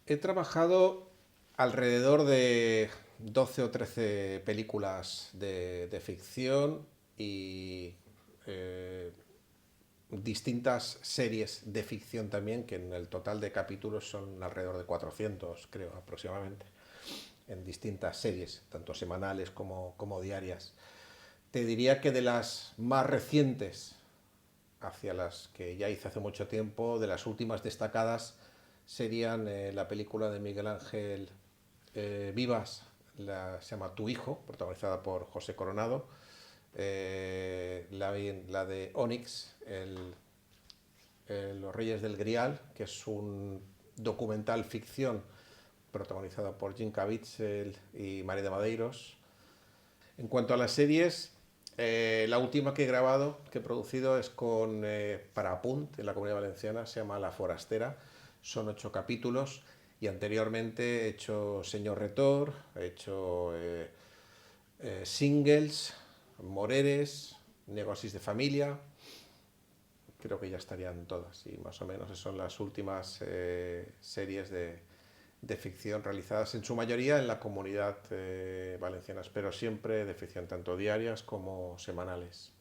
He trabajado alrededor de 12 o 13 películas de ficción y eh, distintas series de ficción también, que en el total de capítulos son alrededor de 400, creo, aproximadamente, en distintas series, tanto semanales como diarias. Te diría que de las más recientes, hacia las que ya hice hace mucho tiempo, de las últimas destacadas serían la película de Miguel Ángel Vivas, se llama Tu hijo, protagonizada por José Coronado, la de Onyx, Los Reyes del Grial, que es un documental ficción protagonizado por Jim Caviezel y María de Madeiros. En cuanto a las series, la última que he grabado, que he producido, es para Apunt, en la Comunidad Valenciana, se llama La Forastera. Son 8 capítulos y anteriormente he hecho Señor Retor, he hecho Singles, Moreres, Negocios de Familia. Creo que ya estarían todas y más o menos son las últimas series de ficción realizadas en su mayoría en la Comunidad Valenciana, pero siempre de ficción, tanto diarias como semanales.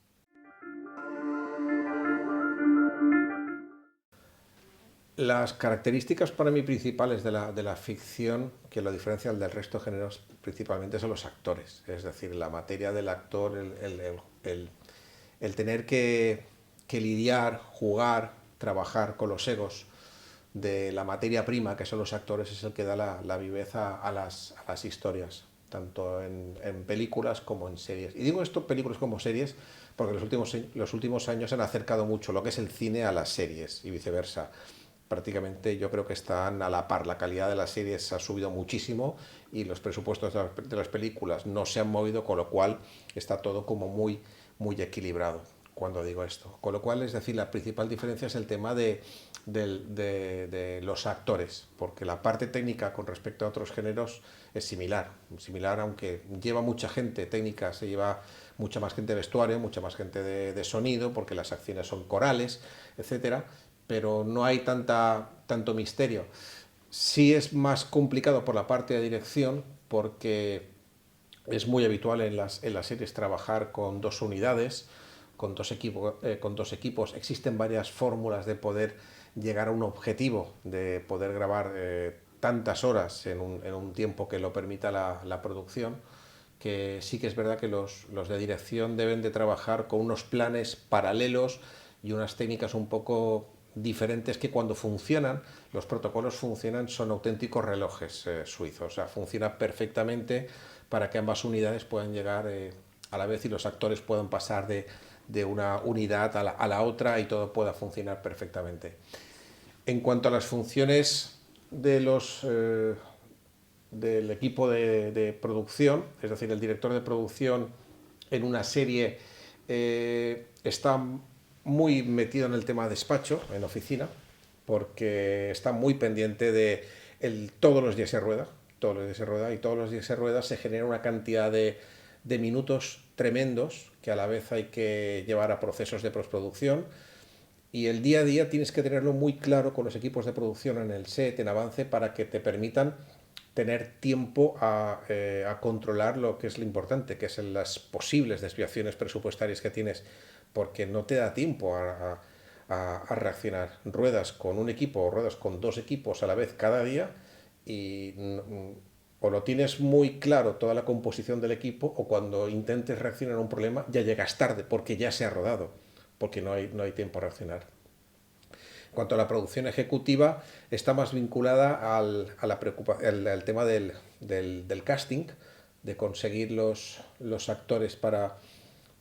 Las características para mí principales de la ficción, que lo diferencian del resto de géneros, principalmente son los actores. Es decir, la materia del actor, el tener que lidiar, jugar, trabajar con los egos de la materia prima, que son los actores, es el que da la viveza a las historias, tanto en películas como en series. Y digo esto, películas como series, porque los últimos años han acercado mucho lo que es el cine a las series y viceversa. Prácticamente yo creo que están a la par. La calidad de las series ha subido muchísimo y los presupuestos de las películas no se han movido, con lo cual está todo como muy, muy equilibrado cuando digo esto. Con lo cual, es decir, la principal diferencia es el tema de los actores, porque la parte técnica con respecto a otros géneros es similar, aunque lleva mucha gente técnica, se lleva mucha más gente de vestuario, mucha más gente de sonido, porque las acciones son corales, etcétera, pero no hay tanto misterio. Sí es más complicado por la parte de dirección, porque es muy habitual en las series trabajar con dos unidades, con dos equipos. Existen varias fórmulas de poder llegar a un objetivo, de poder grabar tantas horas en un tiempo que lo permita la producción, que sí que es verdad que los de dirección deben de trabajar con unos planes paralelos y unas técnicas un poco diferentes, que cuando funcionan, los protocolos funcionan, son auténticos relojes suizos. O sea, funciona perfectamente para que ambas unidades puedan llegar a la vez y los actores puedan pasar de una unidad a la otra y todo pueda funcionar perfectamente. En cuanto a las funciones del equipo de producción, es decir, el director de producción en una serie está muy metido en el tema despacho, en oficina, porque está muy pendiente de todos los días se rueda, todos los días se rueda y todos los días se rueda, se genera una cantidad de minutos tremendos que a la vez hay que llevar a procesos de postproducción, y el día a día tienes que tenerlo muy claro con los equipos de producción en el set, en avance, para que te permitan tener tiempo a controlar lo que es lo importante, que es las posibles desviaciones presupuestarias que tienes, porque no te da tiempo a reaccionar. Ruedas con un equipo o ruedas con dos equipos a la vez cada día y o lo tienes muy claro toda la composición del equipo, o cuando intentes reaccionar a un problema ya llegas tarde porque ya se ha rodado, porque no hay tiempo a reaccionar. En cuanto a la producción ejecutiva, está más vinculada al tema del casting, de conseguir los actores para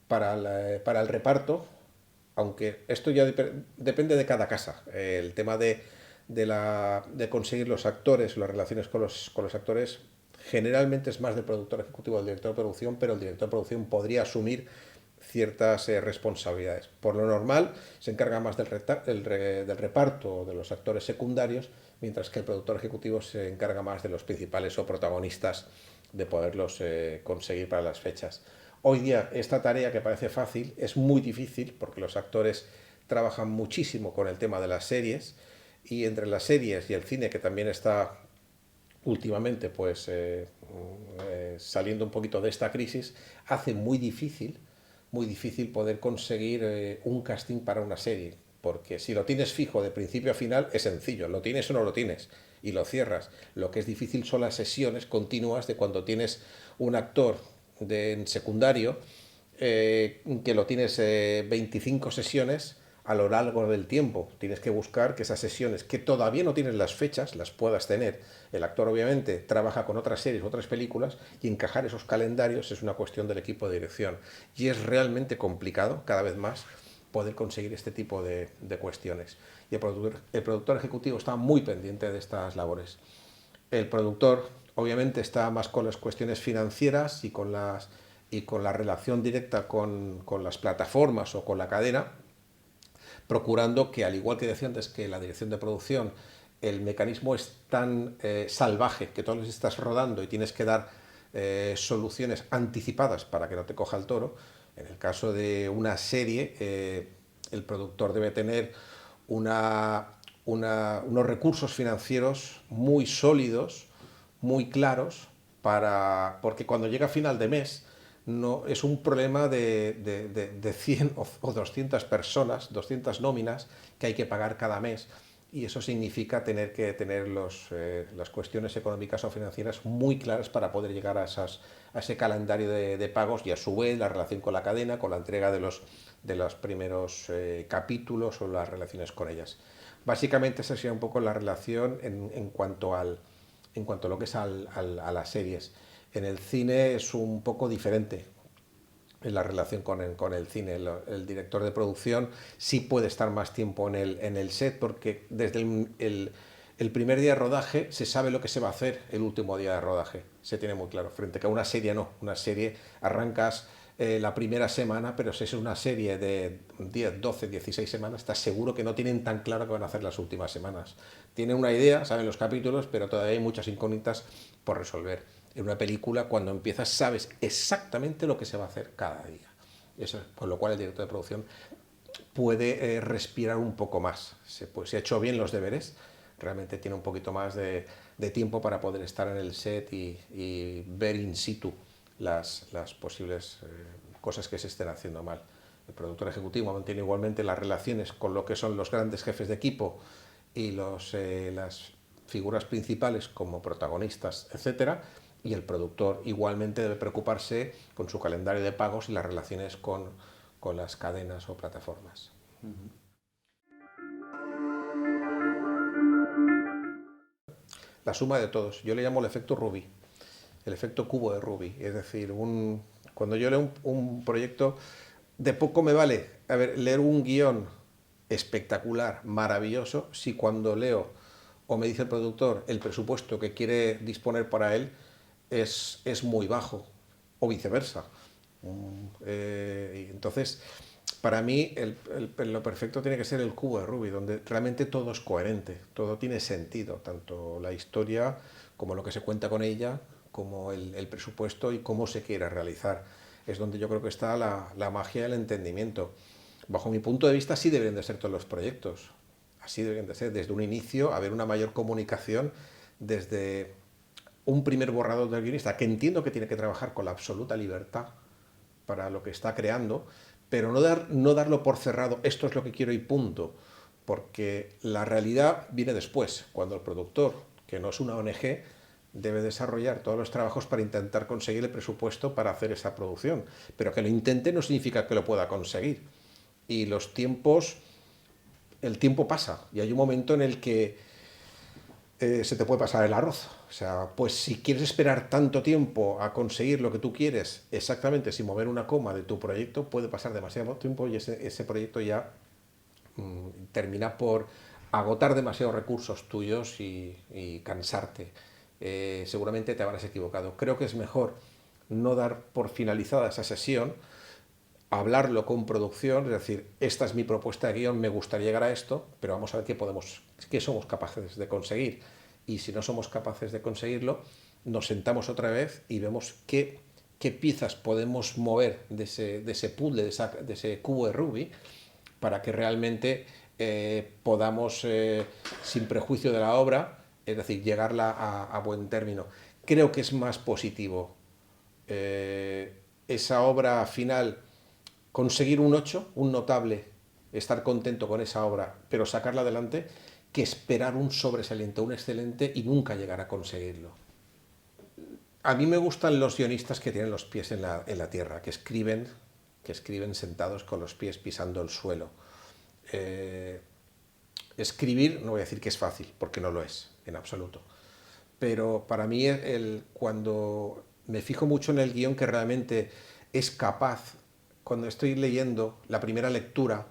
el reparto, aunque esto ya depende de cada casa. El tema de conseguir los actores, las relaciones con los actores, generalmente es más del productor ejecutivo, del director de producción, pero el director de producción podría asumir ciertas responsabilidades. Por lo normal se encarga más del reparto de los actores secundarios, mientras que el productor ejecutivo se encarga más de los principales o protagonistas, de poderlos conseguir para las fechas. Hoy día esta tarea, que parece fácil, es muy difícil, porque los actores trabajan muchísimo con el tema de las series, y entre las series y el cine, que también está últimamente, pues saliendo un poquito de esta crisis, hace muy difícil poder conseguir un casting para una serie. Porque si lo tienes fijo de principio a final, es sencillo, lo tienes o no lo tienes, y lo cierras. Lo que es difícil son las sesiones continuas de cuando tienes un actor en secundario, que lo tienes 25 sesiones a lo largo del tiempo. Tienes que buscar que esas sesiones, que todavía no tienes las fechas, las puedas tener. El actor obviamente trabaja con otras series, otras películas, y encajar esos calendarios es una cuestión del equipo de dirección. Y es realmente complicado, cada vez más, poder conseguir este tipo de cuestiones. Y el productor ejecutivo está muy pendiente de estas labores. El productor obviamente está más con las cuestiones financieras y con la relación directa con las plataformas o con la cadena, procurando que, al igual que decía antes, que la dirección de producción, el mecanismo es tan salvaje que todos los estás rodando y tienes que dar soluciones anticipadas para que no te coja el toro. En el caso de una serie, el productor debe tener unos recursos financieros muy sólidos, muy claros, porque cuando llega a final de mes no es un problema de 100 o 200 personas, 200 nóminas que hay que pagar cada mes, y eso significa tener que tener las cuestiones económicas o financieras muy claras para poder llegar a ese calendario de pagos, y a su vez la relación con la cadena, con la entrega de los primeros capítulos o las relaciones con ellas. Básicamente esa sería un poco la relación en cuanto a lo que es a las series. En el cine es un poco diferente en la relación con el cine. El director de producción sí puede estar más tiempo en el set, porque desde el primer día de rodaje se sabe lo que se va a hacer el último día de rodaje. Se tiene muy claro. Frente a que una serie no. Una serie arrancas la primera semana, pero si es una serie de 10, 12, 16 semanas, estás seguro que no tienen tan claro qué van a hacer las últimas semanas. Tienen una idea, saben los capítulos, pero todavía hay muchas incógnitas por resolver. En una película, cuando empiezas, sabes exactamente lo que se va a hacer cada día. Eso, con lo cual el director de producción puede respirar un poco más. Si ha hecho bien los deberes, realmente tiene un poquito más de tiempo para poder estar en el set y ver in situ las posibles cosas que se estén haciendo mal. El productor ejecutivo mantiene igualmente las relaciones con lo que son los grandes jefes de equipo y las figuras principales como protagonistas, etcétera, y el productor igualmente debe preocuparse con su calendario de pagos y las relaciones con las cadenas o plataformas. La suma de todos. Yo le llamo el efecto Rubí, el efecto cubo de Rubí. Es decir, cuando yo leo un proyecto, de poco me vale leer un guión espectacular, maravilloso, si cuando leo o me dice el productor el presupuesto que quiere disponer para él es muy bajo, o viceversa. Entonces, para mí, lo perfecto tiene que ser el cubo de Rubik, donde realmente todo es coherente, todo tiene sentido, tanto la historia como lo que se cuenta con ella, como el presupuesto y cómo se quiere realizar. Es donde yo creo que está la magia del entendimiento. Bajo mi punto de vista, así deberían de ser todos los proyectos. Así deberían de ser, desde un inicio, haber una mayor comunicación desde un primer borrador del guionista, que entiendo que tiene que trabajar con la absoluta libertad para lo que está creando, pero no darlo por cerrado, esto es lo que quiero y punto, porque la realidad viene después, cuando el productor, que no es una ONG, debe desarrollar todos los trabajos para intentar conseguir el presupuesto para hacer esa producción, pero que lo intente no significa que lo pueda conseguir. Y el tiempo pasa, y hay un momento en el que se te puede pasar el arroz. O sea, pues si quieres esperar tanto tiempo a conseguir lo que tú quieres, exactamente sin mover una coma de tu proyecto, puede pasar demasiado tiempo y ese proyecto ya termina por agotar demasiados recursos tuyos y cansarte. Seguramente te habrás equivocado. Creo que es mejor no dar por finalizada esa sesión, hablarlo con producción, es decir, esta es mi propuesta de guión, me gustaría llegar a esto, pero vamos a ver qué somos capaces de conseguir. Y si no somos capaces de conseguirlo, nos sentamos otra vez y vemos qué piezas podemos mover de ese puzzle, de ese cubo de Rubik, para que realmente podamos, sin prejuicio de la obra, es decir, llegarla a buen término. Creo que es más positivo esa obra final, conseguir un 8 un notable, estar contento con esa obra, pero sacarla adelante, que esperar un sobresaliente, un excelente y nunca llegar a conseguirlo. A mí me gustan los guionistas que tienen los pies en la tierra, que escriben sentados con los pies pisando el suelo. Eh, Escribir, no voy a decir que es fácil, porque no lo es, en absoluto. Pero para mí, cuando me fijo mucho en el guión que realmente es capaz, cuando estoy leyendo la primera lectura,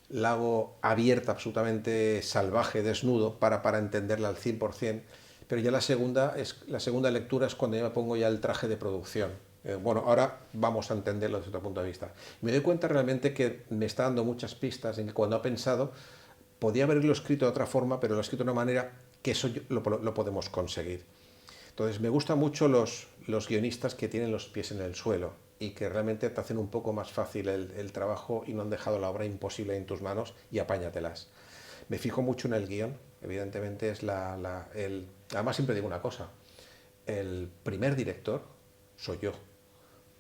la hago abierta, absolutamente salvaje, desnudo, para entenderla al 100%, pero ya la segunda lectura es cuando ya me pongo ya el traje de producción. Bueno, ahora vamos a entenderlo desde otro punto de vista. Me doy cuenta realmente que me está dando muchas pistas en que cuando ha pensado, podía haberlo escrito de otra forma, pero lo ha escrito de una manera que eso lo podemos conseguir. Entonces, me gustan mucho los guionistas que tienen los pies en el suelo y que realmente te hacen un poco más fácil el trabajo y no han dejado la obra imposible en tus manos y apáñatelas. Me fijo mucho en el guión, evidentemente es Además, siempre digo una cosa, el primer director soy yo,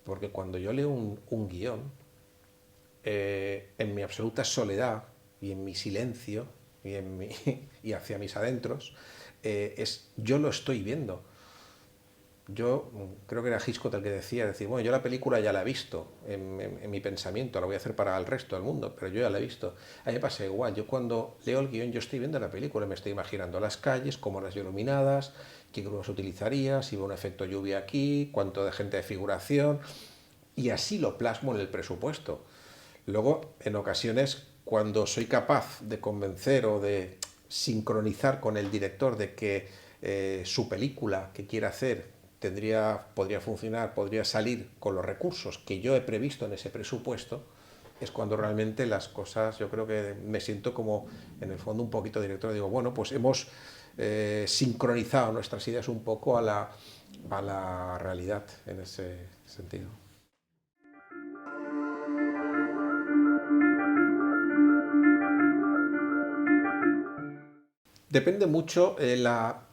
porque cuando yo leo un guión, en mi absoluta soledad y en mi silencio y hacia mis adentros, yo lo estoy viendo. Yo creo que era Hitchcock el que decía, decir, bueno, yo la película ya la he visto en mi pensamiento, la voy a hacer para el resto del mundo, pero yo ya la he visto. A mí me pasa igual, yo cuando leo el guión yo estoy viendo la película, me estoy imaginando las calles, cómo las iluminadas, qué grúas utilizaría, si va un efecto lluvia aquí, cuánto de gente de figuración, y así lo plasmo en el presupuesto. Luego, en ocasiones, cuando soy capaz de convencer o de sincronizar con el director de que su película que quiere hacer podría funcionar, podría salir con los recursos que yo he previsto en ese presupuesto, es cuando realmente las cosas, yo creo que me siento como, en el fondo, un poquito director. Digo, bueno, pues hemos sincronizado nuestras ideas un poco a la realidad en ese sentido. Depende mucho la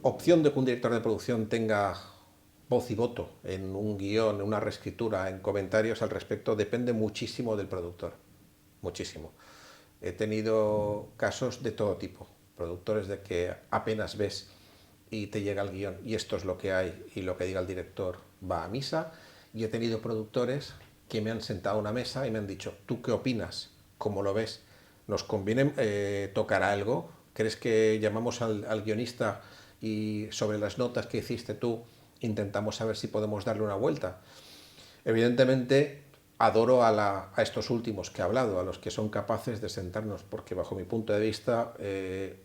opción de que un director de producción tenga voz y voto en un guión, en una reescritura, en comentarios al respecto, depende muchísimo del productor. Muchísimo. He tenido casos de todo tipo. Productores de que apenas ves y te llega el guión y esto es lo que hay y lo que diga el director va a misa. Y he tenido productores que me han sentado a una mesa y me han dicho, ¿tú qué opinas? ¿Cómo lo ves? ¿Nos conviene tocar algo? ¿Crees que llamamos al guionista y sobre las notas que hiciste tú intentamos saber si podemos darle una vuelta? Evidentemente, adoro a estos últimos que he hablado, a los que son capaces de sentarnos, porque bajo mi punto de vista eh,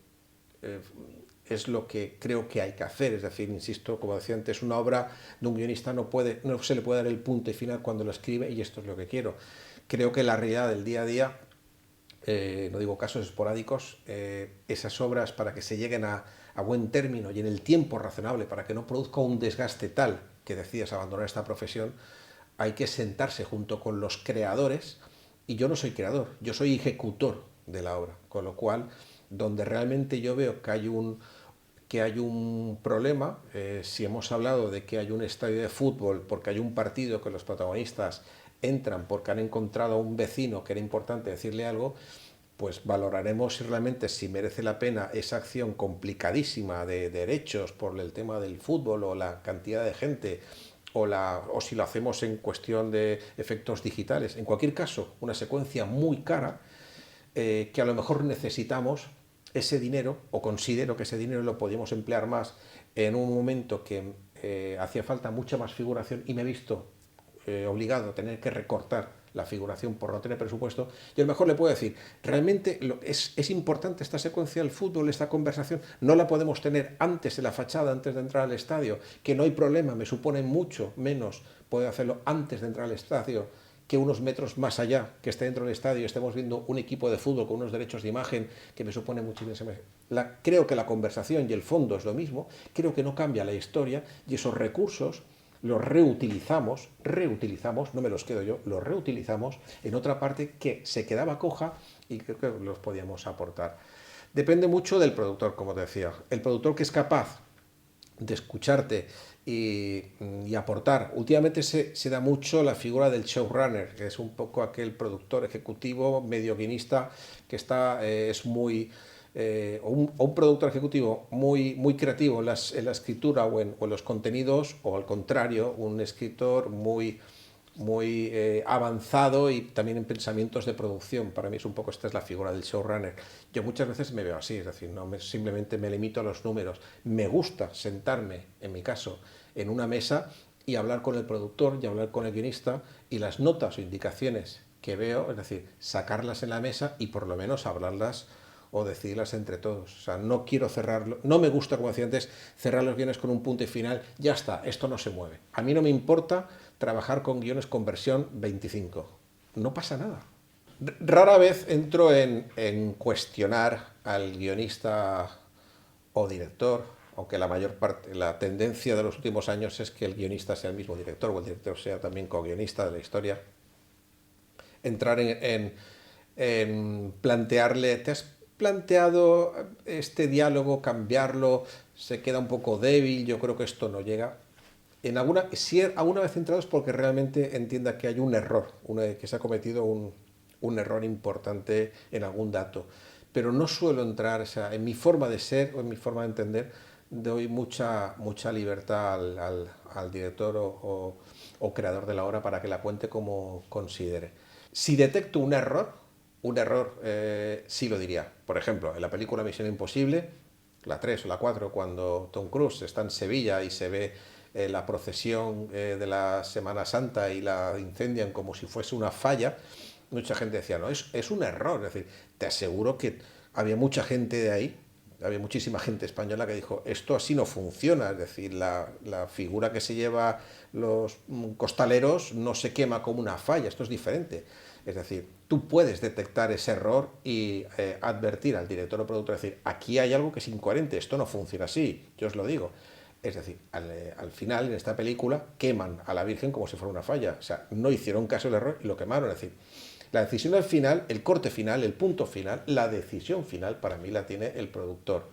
es lo que creo que hay que hacer. Es decir, insisto, como decía antes, una obra de un guionista no se le puede dar el punto y final cuando lo escribe y esto es lo que quiero. Creo que la realidad del día a día, no digo casos esporádicos, esas obras para que se lleguen a buen término y en el tiempo razonable, para que no produzca un desgaste tal que decidas abandonar esta profesión, hay que sentarse junto con los creadores, y yo no soy creador, yo soy ejecutor de la obra, con lo cual, donde realmente yo veo que hay un problema, si hemos hablado de que hay un estadio de fútbol porque hay un partido que los protagonistas entran porque han encontrado a un vecino que era importante decirle algo, pues valoraremos realmente si merece la pena esa acción complicadísima de derechos por el tema del fútbol o la cantidad de gente o si lo hacemos en cuestión de efectos digitales. En cualquier caso, una secuencia muy cara que a lo mejor necesitamos ese dinero o considero que ese dinero lo podíamos emplear más en un momento que hacía falta mucha más figuración y me he visto obligado a tener que recortar la figuración por no tener presupuesto, y a lo mejor le puedo decir, realmente es importante esta secuencia del fútbol, esta conversación, no la podemos tener antes de la fachada, antes de entrar al estadio, que no hay problema, me supone mucho menos poder hacerlo antes de entrar al estadio que unos metros más allá, que esté dentro del estadio, estemos viendo un equipo de fútbol con unos derechos de imagen que me supone muchísimo. Creo que la conversación y el fondo es lo mismo, creo que no cambia la historia y esos recursos los reutilizamos, no me los quedo yo, los reutilizamos en otra parte que se quedaba coja y creo que los podíamos aportar. Depende mucho del productor, como te decía. El productor que es capaz de escucharte y aportar. Últimamente se da mucho la figura del showrunner, que es un poco aquel productor ejecutivo, medio guionista, que es muy... o un productor ejecutivo muy creativo en la escritura o en los contenidos, o al contrario, un escritor muy avanzado y también en pensamientos de producción. Para mí es un poco esta es la figura del showrunner. Yo muchas veces me veo así, es decir, simplemente me limito a los números. Me gusta sentarme, en mi caso, en una mesa y hablar con el productor y hablar con el guionista, y las notas o indicaciones que veo, es decir, sacarlas en la mesa y por lo menos hablarlas o decidirlas entre todos. O sea, no quiero cerrarlo, no me gusta, como decía antes, cerrar los guiones con un punto y final, ya está, esto no se mueve. A mí no me importa trabajar con guiones con versión 25, no pasa nada. Rara vez entro en cuestionar al guionista o director, aunque la mayor parte, la tendencia de los últimos años es que el guionista sea el mismo director o el director sea también co-guionista de la historia. Entrar en plantearle, ¿te has planteado este diálogo, cambiarlo? Se queda un poco débil, yo creo que esto no llega. Si alguna vez entrado es porque realmente entienda que hay un error, que se ha cometido un error importante en algún dato. Pero no suelo entrar, o sea, en mi forma de ser o en mi forma de entender, doy mucha libertad al director o creador de la obra para que la cuente como considere. Si detecto un error sí lo diría. Por ejemplo, en la película Misión Imposible, la 3 o la 4, cuando Tom Cruise está en Sevilla y se ve la procesión de la Semana Santa y la incendian como si fuese una falla, mucha gente decía, no, es un error. Es decir, te aseguro que había mucha gente de ahí, había muchísima gente española que dijo, esto así no funciona. Es decir, la figura que se lleva los costaleros no se quema como una falla, esto es diferente. Es decir, tú puedes detectar ese error y advertir al director o productor, decir, aquí hay algo que es incoherente, esto no funciona así, yo os lo digo. Es decir, al final, en esta película, queman a la Virgen como si fuera una falla. O sea, no hicieron caso del error y lo quemaron. Es decir, la decisión al final, el corte final, el punto final, la decisión final, para mí la tiene el productor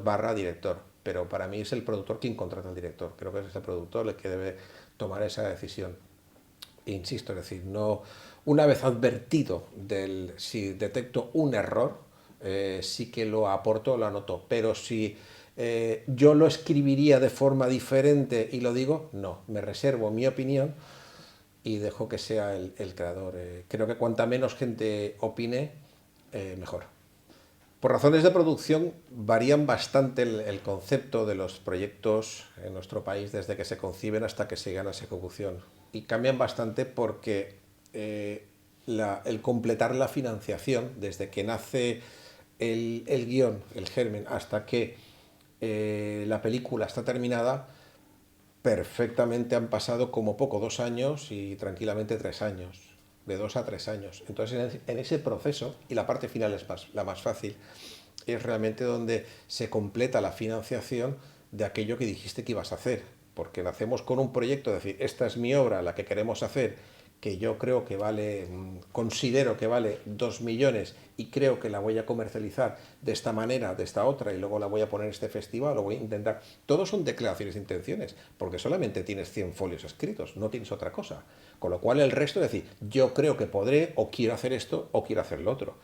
barra director. Pero para mí es el productor quien contrata al director. Creo que es ese productor el que debe tomar esa decisión. Insisto, es decir, no, una vez advertido si detecto un error, sí que lo aporto, lo anoto. Pero si yo lo escribiría de forma diferente y lo digo, no, me reservo mi opinión y dejo que sea el creador. Creo que cuanta menos gente opine, mejor. Por razones de producción varían bastante el concepto de los proyectos en nuestro país desde que se conciben hasta que se llegan a su ejecución. Y cambian bastante porque el completar la financiación, desde que nace el guión, el germen, hasta que la película está terminada, perfectamente han pasado como poco 2 años y tranquilamente 3 años, de 2 a 3 años. Entonces en ese proceso, y la parte final es la más fácil, es realmente donde se completa la financiación de aquello que dijiste que ibas a hacer. Porque nacemos con un proyecto, es decir, esta es mi obra, la que queremos hacer, que yo creo que vale, considero que vale 2 millones y creo que la voy a comercializar de esta manera, de esta otra, y luego la voy a poner en este festival, lo voy a intentar. Todos son declaraciones de intenciones, porque solamente tienes 100 folios escritos, no tienes otra cosa. Con lo cual el resto es decir, yo creo que podré, o quiero hacer esto, o quiero hacer lo otro.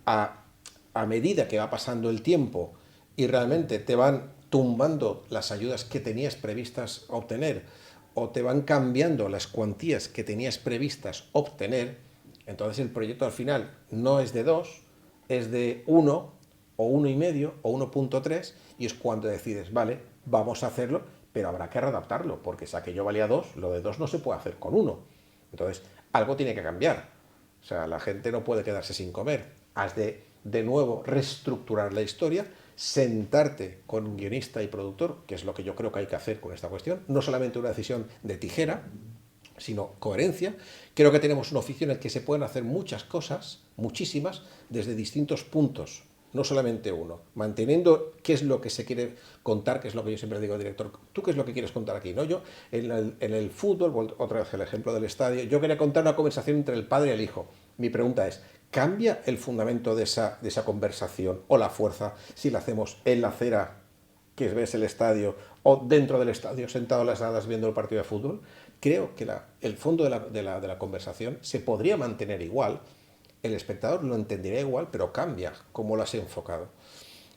A, a medida que va pasando el tiempo y realmente te van tumbando las ayudas que tenías previstas obtener, o te van cambiando las cuantías que tenías previstas obtener, entonces el proyecto al final no es de 2, es de 1 o 1,5 o 1,3, y es cuando decides, vale, vamos a hacerlo, pero habrá que readaptarlo, porque si aquello valía 2, lo de 2 no se puede hacer con 1. Entonces, algo tiene que cambiar. O sea, la gente no puede quedarse sin comer. Has de nuevo reestructurar la historia, sentarte con un guionista y productor, que es lo que yo creo que hay que hacer con esta cuestión, no solamente una decisión de tijera, sino coherencia. Creo que tenemos un oficio en el que se pueden hacer muchas cosas, muchísimas, desde distintos puntos, no solamente uno, manteniendo qué es lo que se quiere contar, que es lo que yo siempre digo al director, ¿tú qué es lo que quieres contar aquí? No, yo en el fútbol, otra vez el ejemplo del estadio, yo quería contar una conversación entre el padre y el hijo. Mi pregunta es, ¿Cambia el fundamento de esa conversación o la fuerza si la hacemos en la acera, que ves el estadio, o dentro del estadio, sentado en las gradas viendo el partido de fútbol? Creo que el fondo de la conversación se podría mantener igual, el espectador lo entendería igual, pero cambia cómo lo has enfocado.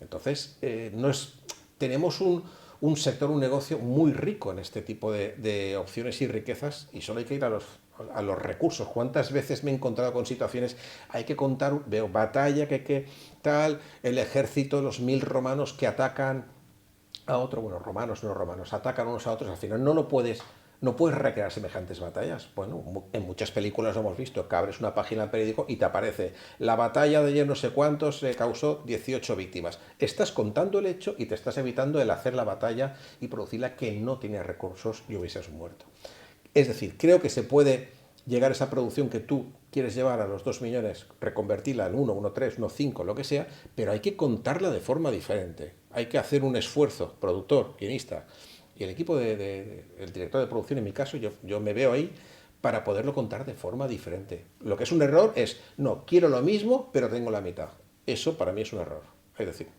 Entonces, no es, tenemos un sector, un negocio muy rico en este tipo de opciones y riquezas, y solo hay que ir a los recursos. ¿Cuántas veces me he encontrado con situaciones, hay que contar, veo batalla, que tal, el ejército, los 1000 romanos que atacan a otro, bueno, romanos, no romanos, atacan unos a otros, al final no puedes recrear semejantes batallas. Bueno, en muchas películas lo hemos visto, que abres una página del periódico y te aparece la batalla de ayer no sé cuántos causó 18 víctimas. Estás contando el hecho y te estás evitando el hacer la batalla y producirla que no tiene recursos y hubieses muerto. Es decir, creo que se puede llegar a esa producción que tú quieres llevar a los 2 millones, reconvertirla en 1, 1,3, 1,5, lo que sea, pero hay que contarla de forma diferente. Hay que hacer un esfuerzo, productor, guionista, y el equipo el director de producción, en mi caso, yo me veo ahí para poderlo contar de forma diferente. Lo que es un error es, no, quiero lo mismo, pero tengo la mitad. Eso para mí es un error. Es decir,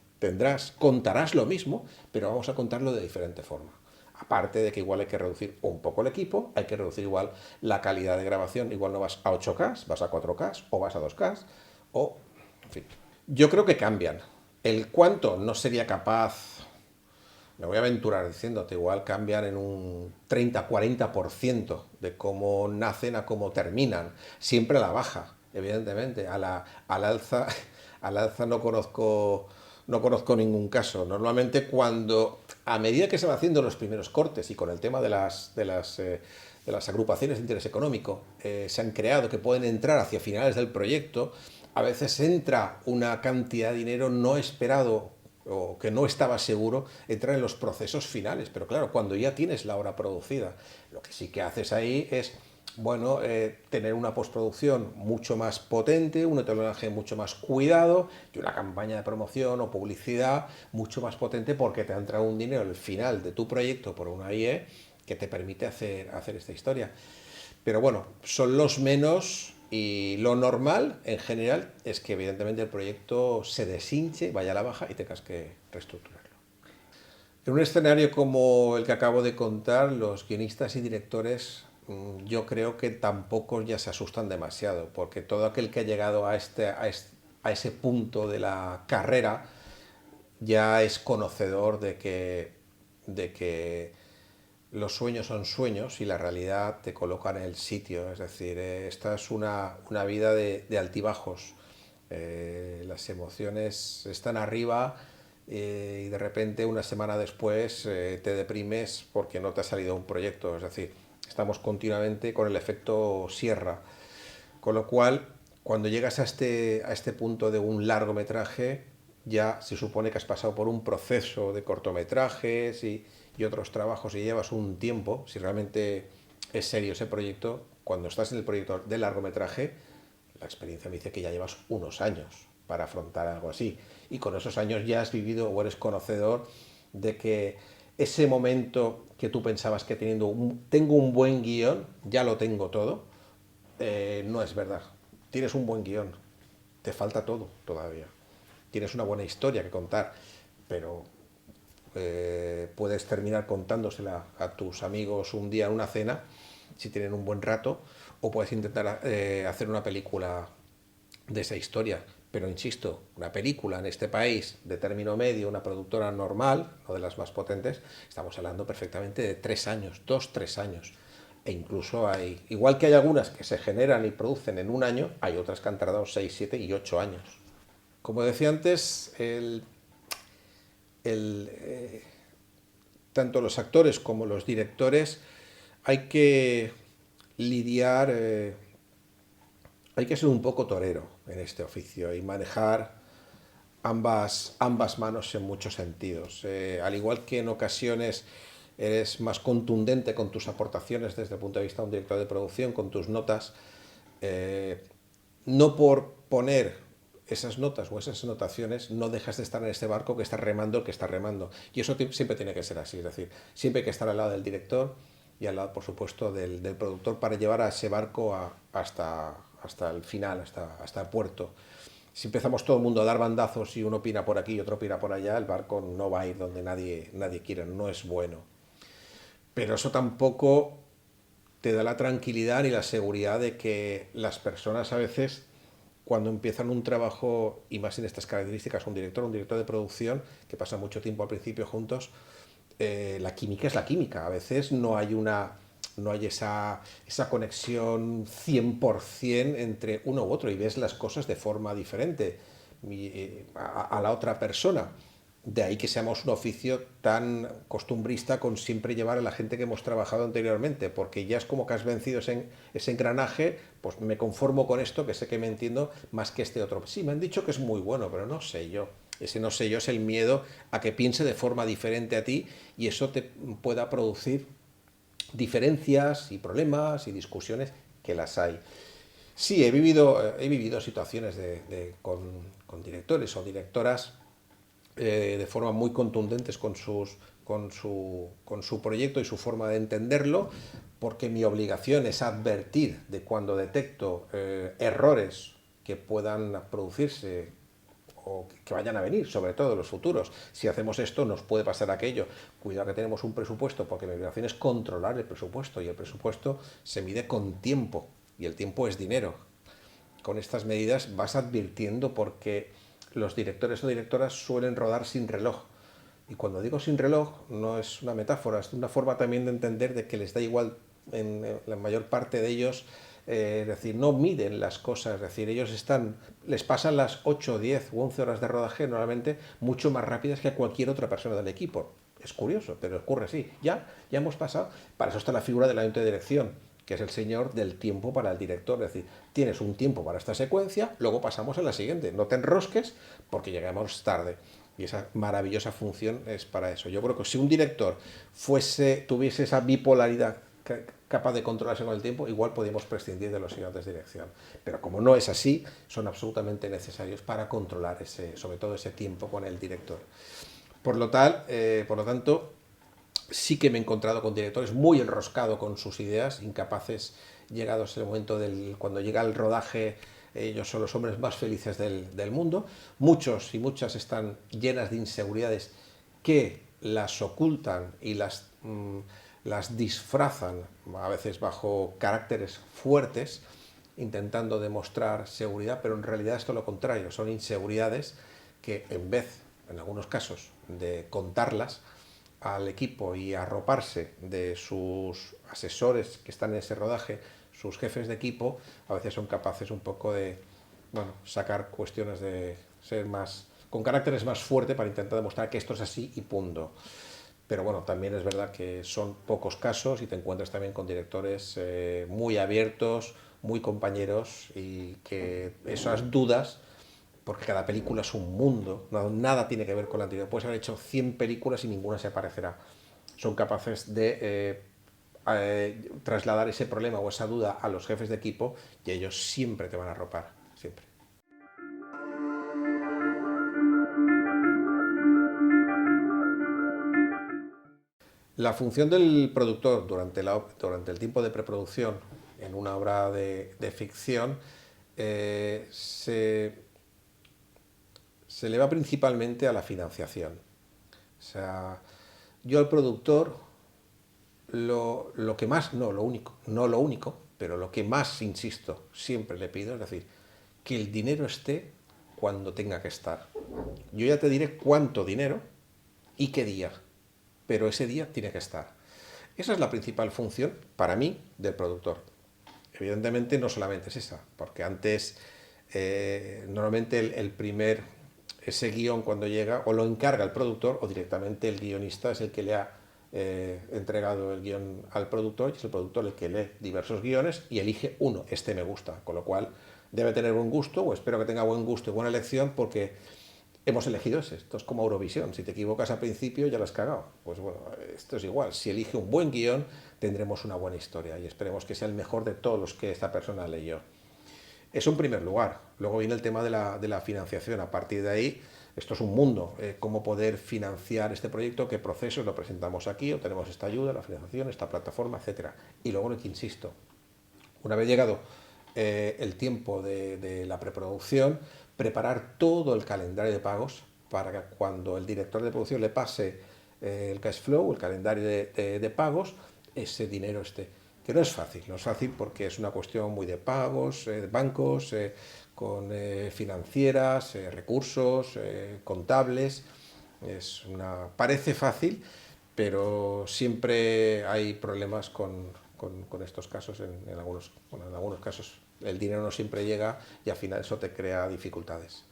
contarás lo mismo, pero vamos a contarlo de diferente forma. Aparte de que igual hay que reducir un poco el equipo, hay que reducir igual la calidad de grabación, igual no vas a 8K, vas a 4K o vas a 2K, o, en fin. Yo creo que cambian. El cuánto no sería capaz, me voy a aventurar diciéndote, igual cambian en un 30-40% de cómo nacen a cómo terminan. Siempre a la baja, evidentemente. Al alza, al alza no conozco ningún caso. Normalmente a medida que se van haciendo los primeros cortes y con el tema de las agrupaciones de interés económico se han creado, que pueden entrar hacia finales del proyecto, a veces entra una cantidad de dinero no esperado o que no estaba seguro, entrar en los procesos finales. Pero claro, cuando ya tienes la obra producida, lo que sí que haces ahí es, bueno, tener una postproducción mucho más potente, un etiquetaje mucho más cuidado y una campaña de promoción o publicidad mucho más potente, porque te ha entrado un dinero al final de tu proyecto por una IE que te permite hacer esta historia. Pero bueno, son los menos, y lo normal en general es que evidentemente el proyecto se deshinche, vaya a la baja y tengas que reestructurarlo. En un escenario como el que acabo de contar, los guionistas y directores yo creo que tampoco ya se asustan demasiado, porque todo aquel que ha llegado a ese punto de la carrera ya es conocedor de que los sueños son sueños y la realidad te coloca en el sitio. Es decir, esta es una vida de altibajos. Las emociones están arriba y de repente una semana después te deprimes porque no te ha salido un proyecto. Es decir, estamos continuamente con el efecto sierra. Con lo cual, cuando llegas a este punto de un largometraje, ya se supone que has pasado por un proceso de cortometrajes y otros trabajos y llevas un tiempo. Si realmente es serio ese proyecto, cuando estás en el proyecto de largometraje, la experiencia me dice que ya llevas unos años para afrontar algo así. Y con esos años ya has vivido o eres conocedor de que ese momento que tú pensabas que tengo un buen guión, ya lo tengo todo, no es verdad. Tienes un buen guión, te falta todo todavía. Tienes una buena historia que contar, pero puedes terminar contándosela a tus amigos un día en una cena, si tienen un buen rato, o puedes intentar hacer una película de esa historia. Pero insisto, una película en este país de término medio, una productora normal, no de las más potentes, estamos hablando perfectamente de 3 años, 2, 3 años. E incluso igual que hay algunas que se generan y producen en un año, hay otras que han tardado 6, 7 y 8 años. Como decía antes, el, eh, tanto los actores como los directores hay que lidiar, hay que ser un poco torero en este oficio y manejar ambas manos en muchos sentidos. Al igual que en ocasiones eres más contundente con tus aportaciones desde el punto de vista de un director de producción, con tus notas, eh, no por poner esas notas o esas anotaciones no dejas de estar en este barco que está remando el que está remando. Y eso siempre tiene que ser así, es decir, siempre hay que estar al lado del director y al lado, por supuesto, del productor para llevar a ese barco hasta el final, hasta el puerto. Si empezamos todo el mundo a dar bandazos y uno opina por aquí y otro opina por allá, el barco no va a ir donde nadie quiere, no es bueno. Pero eso tampoco te da la tranquilidad ni la seguridad de que las personas a veces, cuando empiezan un trabajo, y más en estas características, un director de producción, que pasa mucho tiempo al principio juntos, la química es la química. A veces no hay esa conexión 100% entre uno u otro y ves las cosas de forma diferente a la otra persona. De ahí que seamos un oficio tan costumbrista con siempre llevar a la gente que hemos trabajado anteriormente, porque ya es como que has vencido ese engranaje, pues me conformo con esto, que sé que me entiendo, más que este otro. Sí, me han dicho que es muy bueno, pero no sé yo. Ese no sé yo es el miedo a que piense de forma diferente a ti y eso te pueda producir diferencias y problemas y discusiones, que las hay. Sí, he vivido situaciones con directores o directoras de forma muy contundentes con su proyecto y su forma de entenderlo, porque mi obligación es advertir de cuando detecto errores que puedan producirse o que vayan a venir, sobre todo los futuros. Si hacemos esto, nos puede pasar aquello. Cuidado que tenemos un presupuesto, porque mi obligación es controlar el presupuesto y el presupuesto se mide con tiempo y el tiempo es dinero. Con estas medidas vas advirtiendo porque los directores o directoras suelen rodar sin reloj. Y cuando digo sin reloj, no es una metáfora, es una forma también de entender de que les da igual en la mayor parte de ellos, es decir, no miden las cosas, es decir, ellos les pasan las 8, 10 u 11 horas de rodaje normalmente mucho más rápidas que a cualquier otra persona del equipo. Es curioso, pero ocurre así. Ya hemos pasado, para eso está la figura del ayuntamiento de dirección, que es el señor del tiempo para el director, es decir, tienes un tiempo para esta secuencia, luego pasamos a la siguiente, no te enrosques porque llegamos tarde. Y esa maravillosa función es para eso. Yo creo que si un director tuviese esa bipolaridad capaz de controlarse con el tiempo, igual podríamos prescindir de los ayudantes de dirección. Pero como no es así, son absolutamente necesarios para controlar sobre todo ese tiempo con el director. Por lo tanto, sí que me he encontrado con directores muy enroscados con sus ideas, incapaces, llegados el momento cuando llega el rodaje, ellos son los hombres más felices del mundo. Muchos y muchas están llenas de inseguridades que las ocultan y las disfrazan, a veces bajo caracteres fuertes, intentando demostrar seguridad, pero en realidad es todo lo contrario, son inseguridades que en algunos casos, de contarlas al equipo y arroparse de sus asesores que están en ese rodaje, sus jefes de equipo, a veces son capaces un poco de, bueno, sacar cuestiones de ser con caracteres más fuertes para intentar demostrar que esto es así y punto. Pero bueno, también es verdad que son pocos casos y te encuentras también con directores muy abiertos, muy compañeros y que esas dudas, porque cada película es un mundo, nada tiene que ver con la anterior. Puedes haber hecho 100 películas y ninguna se parecerá. Son capaces de trasladar ese problema o esa duda a los jefes de equipo y ellos siempre te van a arropar, siempre. La función del productor durante el tiempo de preproducción en una obra de ficción se eleva principalmente a la financiación. O sea, yo al productor lo que más, no lo único, pero lo que más, insisto, siempre le pido es decir, que el dinero esté cuando tenga que estar. Yo ya te diré cuánto dinero y qué día, pero ese día tiene que estar. Esa es la principal función, para mí, del productor. Evidentemente no solamente es esa, porque antes normalmente ese guión cuando llega o lo encarga el productor o directamente el guionista es el que le ha entregado el guión al productor y es el productor el que lee diversos guiones y elige uno, este me gusta, con lo cual debe tener buen gusto o espero que tenga buen gusto y buena elección porque hemos elegido ese. Esto es como Eurovisión. Si te equivocas al principio ya lo has cagado. Pues bueno, esto es igual. Si elige un buen guión, tendremos una buena historia y esperemos que sea el mejor de todos los que esta persona leyó. Eso en primer lugar. Luego viene el tema de la financiación. A partir de ahí, esto es un mundo. Cómo poder financiar este proyecto, qué procesos lo presentamos aquí, obtenemos esta ayuda, la financiación, esta plataforma, etcétera. Y luego lo que insisto, una vez llegado el tiempo de la preproducción, preparar todo el calendario de pagos para que cuando el director de producción le pase el cash flow, el calendario de pagos, ese dinero esté. Que no es fácil, no es fácil porque es una cuestión muy de pagos, de bancos, con financieras, recursos, contables. Parece fácil, pero siempre hay problemas con estos casos. En algunos casos el dinero no siempre llega y al final eso te crea dificultades.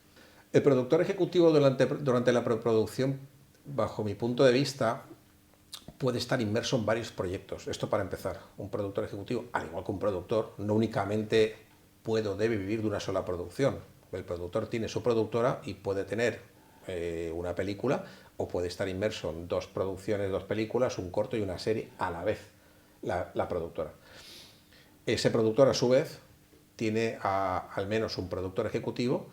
El productor ejecutivo durante la preproducción, bajo mi punto de vista, puede estar inmerso en varios proyectos. Esto para empezar. Un productor ejecutivo, al igual que un productor, no únicamente puede o debe vivir de una sola producción. El productor tiene su productora y puede tener una película, o puede estar inmerso en dos producciones, dos películas, un corto y una serie a la vez, la productora. Ese productor, a su vez, tiene al menos un productor ejecutivo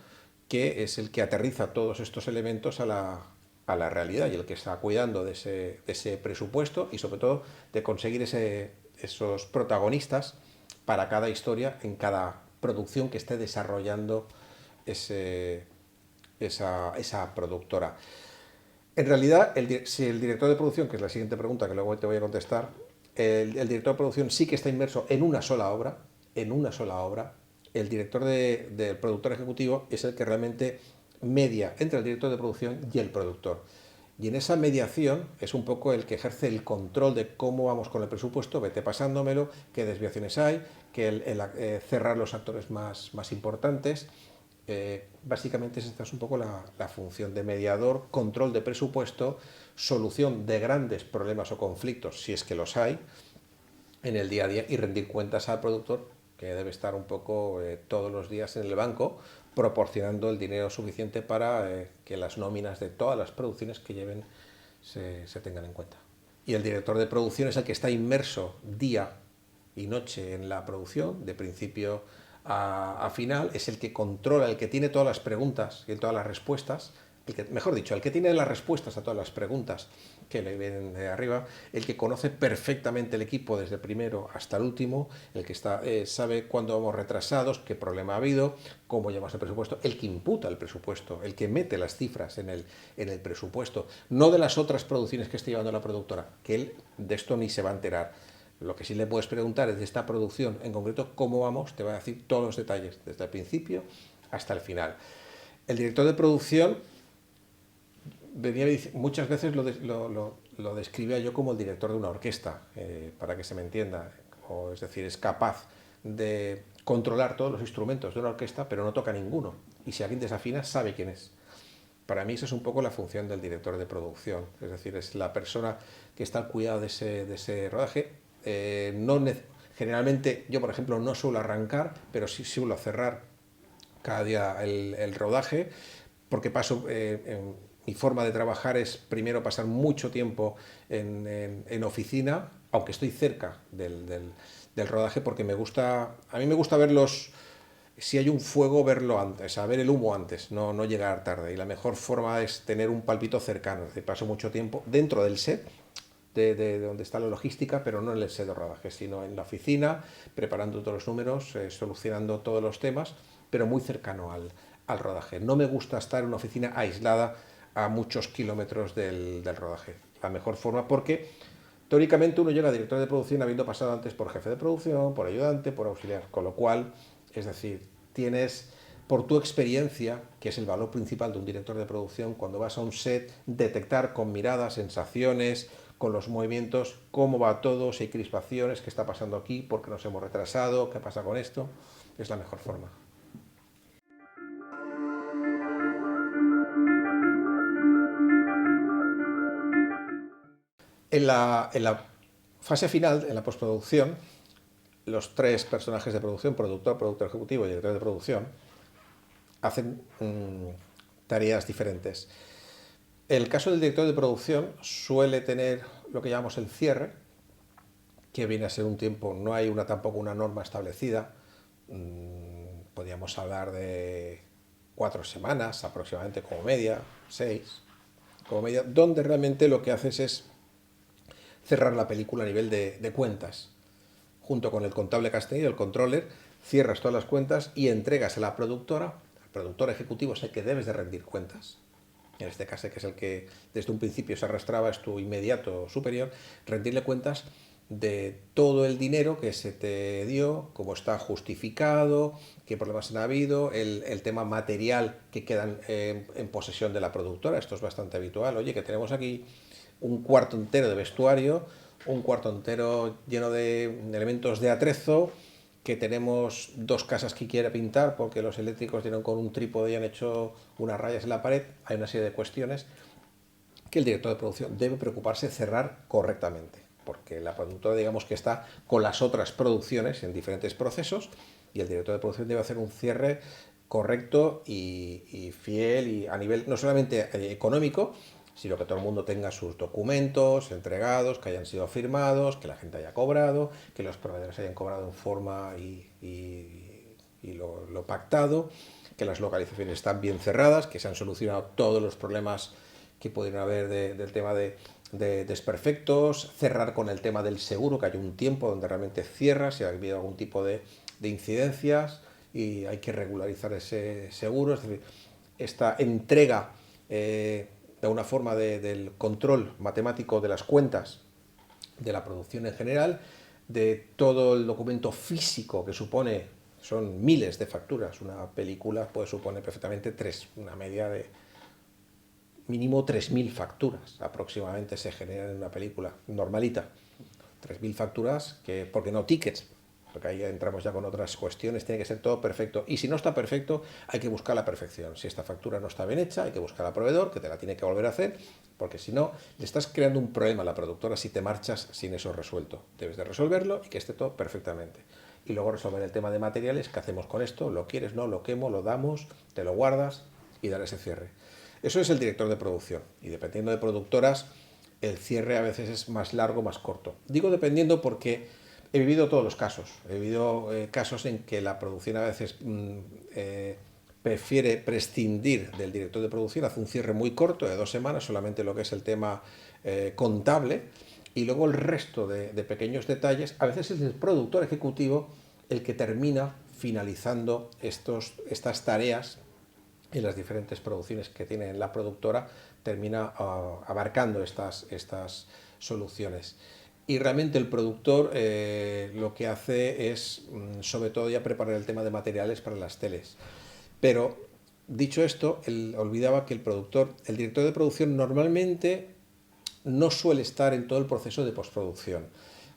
que es el que aterriza todos estos elementos a la realidad y el que está cuidando de ese presupuesto y sobre todo de conseguir esos protagonistas para cada historia en cada producción que esté desarrollando esa productora. En realidad, si el director de producción, que es la siguiente pregunta que luego te voy a contestar, el director de producción sí que está inmerso en una sola obra, el director del productor ejecutivo es el que realmente media entre el director de producción y el productor. Y en esa mediación es un poco el que ejerce el control de cómo vamos con el presupuesto, vete pasándomelo, qué desviaciones hay, cerrar los actores más importantes. Básicamente esta es un poco la función de mediador, control de presupuesto, solución de grandes problemas o conflictos, si es que los hay, en el día a día y rendir cuentas al productor, que debe estar un poco todos los días en el banco, proporcionando el dinero suficiente para que las nóminas de todas las producciones que lleven se tengan en cuenta. Y el director de producción es el que está inmerso día y noche en la producción, de principio a final, es el que controla, el que tiene todas las preguntas y todas las respuestas, mejor dicho, el que tiene las respuestas a todas las preguntas que le vienen de arriba, el que conoce perfectamente el equipo desde el primero hasta el último, el que sabe cuándo vamos retrasados, qué problema ha habido, cómo llevamos el presupuesto, el que imputa el presupuesto, el que mete las cifras en el presupuesto, no de las otras producciones que esté llevando la productora, que él de esto ni se va a enterar. Lo que sí le puedes preguntar es de esta producción en concreto, cómo vamos, te va a decir todos los detalles, desde el principio hasta el final. El director de producción muchas veces lo describía yo como el director de una orquesta, para que se me entienda. Es decir, es capaz de controlar todos los instrumentos de una orquesta, pero no toca ninguno. Y si alguien desafina, sabe quién es. Para mí esa es un poco la función del director de producción. Es decir, es la persona que está al cuidado de ese rodaje. Generalmente yo, por ejemplo, no suelo arrancar, pero sí suelo cerrar cada día el rodaje, porque mi forma de trabajar es primero pasar mucho tiempo en oficina, aunque estoy cerca del rodaje, porque a mí me gusta verlos, si hay un fuego, verlo antes, ver el humo antes, no llegar tarde. Y la mejor forma es tener un palpito cercano, es decir, paso mucho tiempo dentro del set, de donde está la logística, pero no en el set de rodaje, sino en la oficina, preparando todos los números, solucionando todos los temas, pero muy cercano al rodaje. No me gusta estar en una oficina aislada a muchos kilómetros del rodaje. La mejor forma, porque teóricamente uno llega a director de producción habiendo pasado antes por jefe de producción, por ayudante, por auxiliar, con lo cual, es decir, tienes, por tu experiencia, que es el valor principal de un director de producción, cuando vas a un set, detectar con miradas, sensaciones, con los movimientos, cómo va todo, si hay crispaciones, qué está pasando aquí, por qué nos hemos retrasado, qué pasa con esto, es la mejor forma. En la fase final, en la postproducción, los tres personajes de producción, productor, productor ejecutivo y director de producción, hacen tareas diferentes. El caso del director de producción suele tener lo que llamamos el cierre, que viene a ser un tiempo, no hay tampoco una norma establecida. Podríamos hablar de 4 semanas aproximadamente como media, 6 como media, donde realmente lo que haces es cerrar la película a nivel de cuentas, junto con el contable que has tenido, el controller, cierras todas las cuentas y entregas a la productora. El productor ejecutivo es el que debes de rendir cuentas. En este caso, que es el que desde un principio se arrastraba, es tu inmediato superior, rendirle cuentas de todo el dinero que se te dio, cómo está justificado, qué problemas han habido, el tema material que quedan en posesión de la productora. Esto es bastante habitual. Oye, que tenemos aquí un cuarto entero de vestuario, un cuarto entero lleno de elementos de atrezo, que tenemos dos casas que quiere pintar porque los eléctricos dieron con un trípode y han hecho unas rayas en la pared. Hay una serie de cuestiones que el director de producción debe preocuparse de cerrar correctamente, porque la productora, digamos, que está con las otras producciones en diferentes procesos, y el director de producción debe hacer un cierre correcto y fiel, y a nivel no solamente económico, sino que todo el mundo tenga sus documentos entregados, que hayan sido firmados, que la gente haya cobrado, que los proveedores hayan cobrado en forma y lo pactado, que las localizaciones están bien cerradas, que se han solucionado todos los problemas que pudieran haber del tema de desperfectos, cerrar con el tema del seguro, que hay un tiempo donde realmente cierra si ha habido algún tipo de incidencias y hay que regularizar ese seguro. Es decir, esta entrega de una forma del control matemático de las cuentas de la producción en general, de todo el documento físico que supone, son miles de facturas. Una película puede suponer perfectamente una media de mínimo 3.000 facturas aproximadamente se generan en una película normalita. 3.000 facturas, porque no tickets, porque ahí entramos ya con otras cuestiones, tiene que ser todo perfecto. Y si no está perfecto, hay que buscar la perfección. Si esta factura no está bien hecha, hay que buscar al proveedor, que te la tiene que volver a hacer, porque si no, le estás creando un problema a la productora si te marchas sin eso resuelto. Debes de resolverlo y que esté todo perfectamente. Y luego resolver el tema de materiales, ¿qué hacemos con esto? ¿Lo quieres? ¿No? ¿Lo quemo? ¿Lo damos? ¿Te lo guardas? Y dar ese cierre. Eso es el director de producción. Y dependiendo de productoras, el cierre a veces es más largo, más corto. Digo dependiendo porque he vivido todos los casos. He vivido casos en que la producción a veces prefiere prescindir del director de producción, hace un cierre muy corto de 2 semanas, solamente lo que es el tema contable, y luego el resto de pequeños detalles. A veces es el productor ejecutivo el que termina finalizando estas tareas en las diferentes producciones que tiene la productora, termina abarcando estas soluciones. Y realmente el productor lo que hace es, sobre todo, ya preparar el tema de materiales para las teles. Pero, dicho esto, él olvidaba que el director de producción normalmente no suele estar en todo el proceso de postproducción.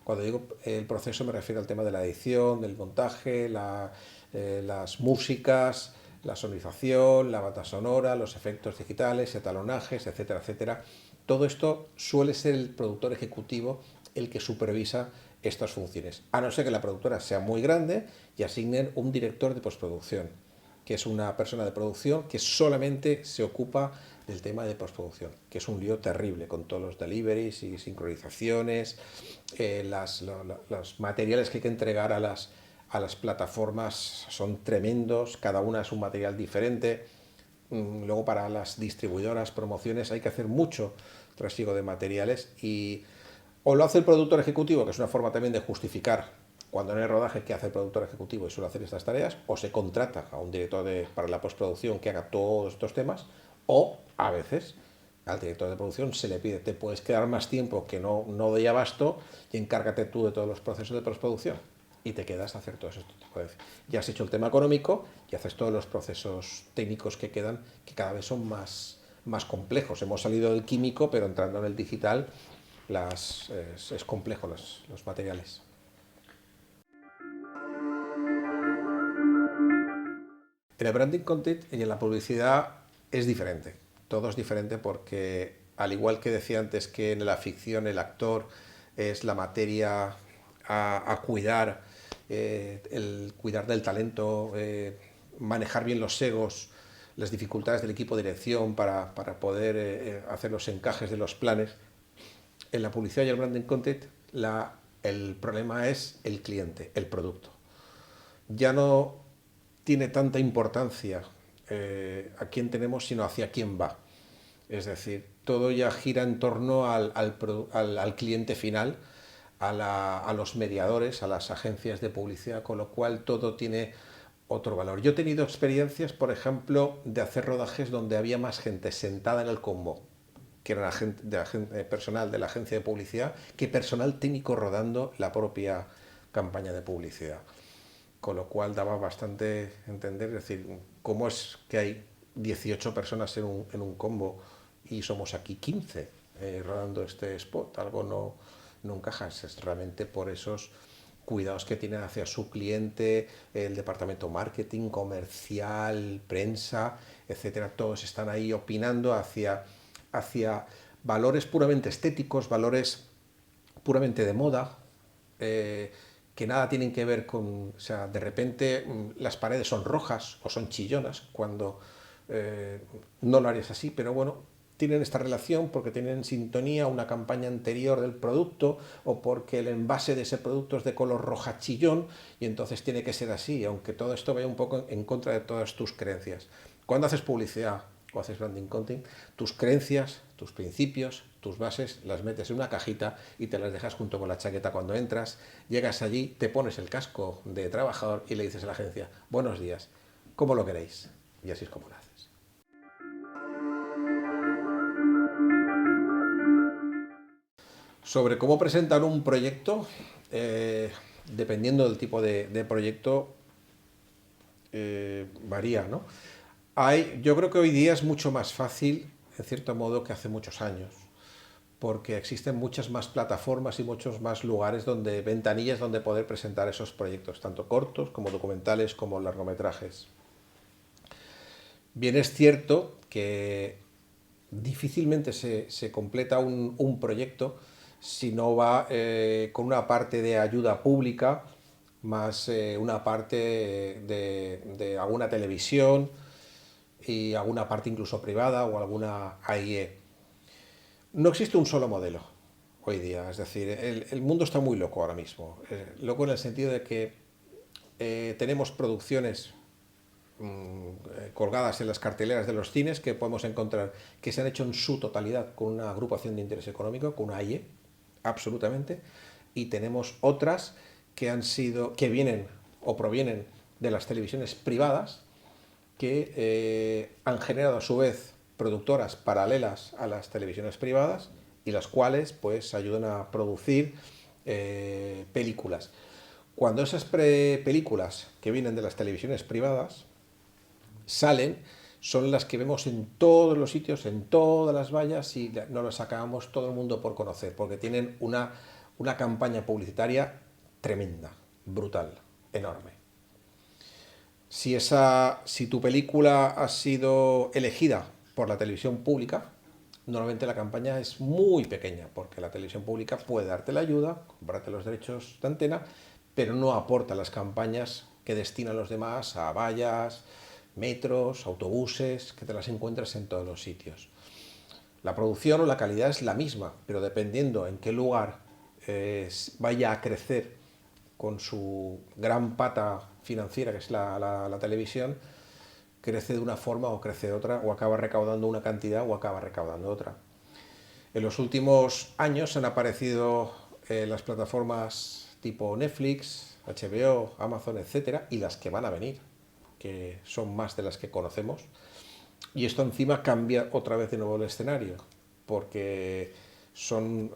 Cuando digo el proceso me refiero al tema de la edición, del montaje, las músicas, la sonorización, la banda sonora, los efectos digitales, etalonajes, etcétera, etcétera. Todo esto suele ser el productor ejecutivo el que supervisa estas funciones, a no ser que la productora sea muy grande y asignen un director de postproducción, que es una persona de producción que solamente se ocupa del tema de postproducción, que es un lío terrible con todos los deliveries y sincronizaciones, los materiales que hay que entregar a las plataformas son tremendos, cada una es un material diferente. Luego para las distribuidoras, promociones, hay que hacer mucho trasiego de materiales y o lo hace el productor ejecutivo, que es una forma también de justificar cuando no hay rodaje que hace el productor ejecutivo y suele hacer estas tareas, o se contrata a un director para la postproducción que haga todos estos temas, o a veces al director de producción se le pide, te puedes quedar más tiempo que no doy abasto y encárgate tú de todos los procesos de postproducción y te quedas a hacer todo eso. Ya has hecho el tema económico y haces todos los procesos técnicos que quedan, que cada vez son más complejos. Hemos salido del químico, pero entrando en el digital es complejo los materiales. En el branding content y en la publicidad es diferente. Todo es diferente porque, al igual que decía antes que en la ficción el actor es la materia a cuidar, el cuidar del talento, manejar bien los egos, las dificultades del equipo de dirección para poder hacer los encajes de los planes. En la publicidad y el branding content el problema es el cliente, el producto. Ya no tiene tanta importancia a quién tenemos, sino hacia quién va. Es decir, todo ya gira en torno al cliente final, a los mediadores, a las agencias de publicidad, con lo cual todo tiene otro valor. Yo he tenido experiencias, por ejemplo, de hacer rodajes donde había más gente sentada en el combo, que era personal de la agencia de publicidad, que personal técnico rodando la propia campaña de publicidad. Con lo cual daba bastante entender, es decir, cómo es que hay 18 personas en un combo y somos aquí 15 rodando este spot. Algo no encaja, es realmente por esos cuidados que tienen hacia su cliente, el departamento marketing, comercial, prensa, etcétera. Todos están ahí opinando hacia valores puramente estéticos, valores puramente de moda, que nada tienen que ver con, o sea, de repente las paredes son rojas o son chillonas, cuando no lo harías así, pero bueno, tienen esta relación porque tienen en sintonía una campaña anterior del producto o porque el envase de ese producto es de color roja chillón y entonces tiene que ser así, aunque todo esto vaya un poco en contra de todas tus creencias. Cuando haces publicidad o haces branding content, tus creencias, tus principios, tus bases las metes en una cajita y te las dejas junto con la chaqueta cuando entras, llegas allí, te pones el casco de trabajador y le dices a la agencia, buenos días, ¿cómo lo queréis? Y así es como lo haces. Sobre cómo presentar un proyecto, dependiendo del tipo de proyecto, varía, ¿no? Yo creo que hoy día es mucho más fácil, en cierto modo, que hace muchos años, porque existen muchas más plataformas y muchos más lugares ventanillas donde poder presentar esos proyectos, tanto cortos como documentales como largometrajes. Bien es cierto que difícilmente se completa un proyecto si no va con una parte de ayuda pública, más una parte de alguna televisión y alguna parte incluso privada o alguna AIE. No existe un solo modelo hoy día, es decir, el mundo está muy loco ahora mismo. Loco en el sentido de que tenemos producciones colgadas en las carteleras de los cines que podemos encontrar que se han hecho en su totalidad con una agrupación de interés económico, con una AIE, absolutamente, y tenemos otras que vienen o provienen de las televisiones privadas que han generado a su vez productoras paralelas a las televisiones privadas y las cuales pues ayudan a producir películas. Cuando esas películas que vienen de las televisiones privadas salen, son las que vemos en todos los sitios, en todas las vallas y nos las acabamos todo el mundo por conocer, porque tienen una campaña publicitaria tremenda, brutal, enorme. Si tu película ha sido elegida por la televisión pública, normalmente la campaña es muy pequeña, porque la televisión pública puede darte la ayuda, comprarte los derechos de antena, pero no aporta las campañas que destinan los demás a vallas, metros, autobuses, que te las encuentras en todos los sitios. La producción o la calidad es la misma, pero dependiendo en qué lugar vaya a crecer con su gran pata financiera, que es la televisión, crece de una forma o crece de otra, o acaba recaudando una cantidad o acaba recaudando otra. En los últimos años han aparecido las plataformas tipo Netflix, HBO, Amazon, etcétera, y las que van a venir, que son más de las que conocemos. Y esto encima cambia otra vez de nuevo el escenario, porque son